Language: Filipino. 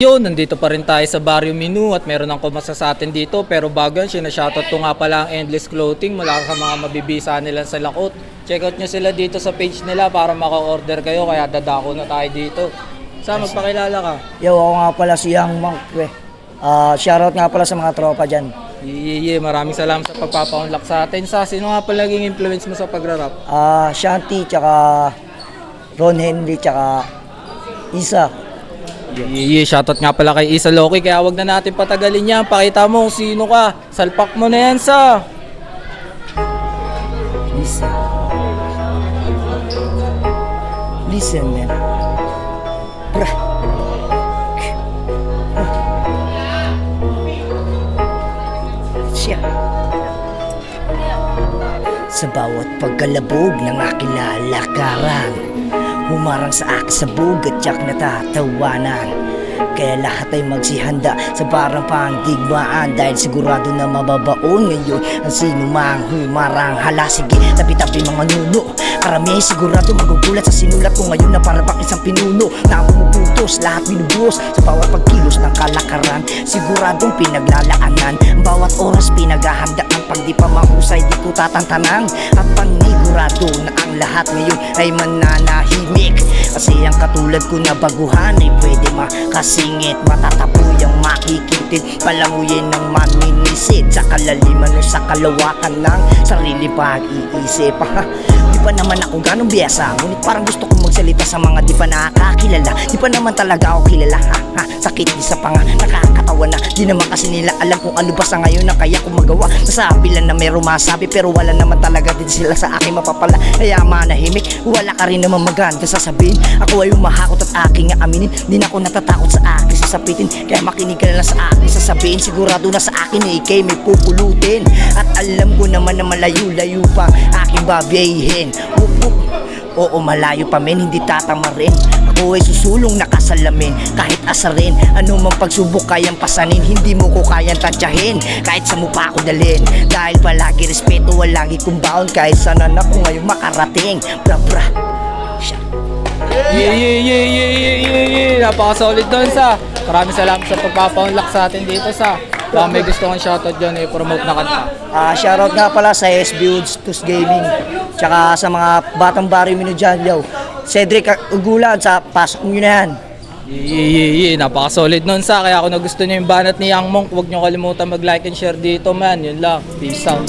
Yun, nandito pa rin tayo sa Barrio Minu at meron ng kumasa sa atin dito. Pero bago yan, sinashoutout ko nga pala ang Endless Clothing mula sa mga mabibisa nila sa Lakot. Check out nyo sila dito sa page nila para maka-order kayo, kaya dadako na tayo dito. Magpakilala ka. Yo, ako nga pala si Young Monk. Shoutout nga pala sa mga tropa dyan. Maraming salamat sa pagpapa-unlock sa atin. Sino nga pala naging influence mo sa pagra-rap? Shanti, tsaka Ron Henry, tsaka Isa. Shoutout nga pala kay Isa Loki, kaya wag na natin patagalin yan. Pakita mo kung sino ka. Salpak mo na yan sa... Listen, man. Bruh. Siya. Sa bawat pagkalabog ng aking lalakaran, humarang sa akin sa bugat, tiyak natatawanan. Kaya lahat ay magsihanda sa parang pandigmaan, dahil sigurado na mababaon ngayon ang sino mang humarang. Hala, sige, tabi-tabi mga nuno. Karamihan sigurado magugulat sa sinulat ko ngayon na para bang isang pinuno na pumuputos, lahat binubuhos sa bawat pagkilos ng kalakaran. Siguradong pinaglalaanan ang bawat oras, pinaghahandaan. Pag di pa mahusay, di ko tatantanan. At panigurado na ang lahat ngayon ay mananahimik, kasi ang katulad ko na baguhan ay pwede makasingit. Matatapuyang makikitid, palanguyin ng maminisid sa kalaliman o sa kalawakan ng sarili pag-iisip. Di pa naman ako ganong biyasa, ngunit parang gusto kong magsalita sa mga di pa nakakakilala. Di pa naman talaga ako kilala, sakit di sa panga, nakakatawa na. Di naman kasi nila alam kung ano ba sa ngayon na kaya kong magawa. Nasabi lang na meron masabi, pero wala naman talaga din sila sa aking mapapala. Kaya manahimik, wala ka rin naman maganda sasabihin. Ako ay umahakot at aking aminin. Di na ako natatakot sa aking sasapitin, kaya makinig ka na lang sa aking sasabihin. Sigurado na sa akin na ikay may pupulutin, at alam ko naman na malayo-layo pa aking babiyahin. Oo, malayo pa men, hindi tatama rin. Ako ay susulong nakasalamin, kahit asarin. Ano mang pagsubok kayang pasanin, hindi mo ko kayang tantyahin, kahit sa mukha ko dalhin. Dahil palagi respeto, walagi kong baon, kahit sana na ko ngayon makarating. Bra bra. Napaka-solid doon sa. Maraming salamat sa pagpapa-unlock sa atin dito sa. Baka may gusto kong shoutout dyan, i-promote na kanta. Shoutout nga pala sa SB Woods Gaming, tsaka sa mga batang Barrio Minu dyan, yo. Cedric Ugulan, sa pasok nyo na yan. Napaka-solid nun sa. Kaya kung nagustuhan nyo yung banat ni Young Monk, huwag nyo kalimutan mag-like and share dito, man. Yun lang. Peace out.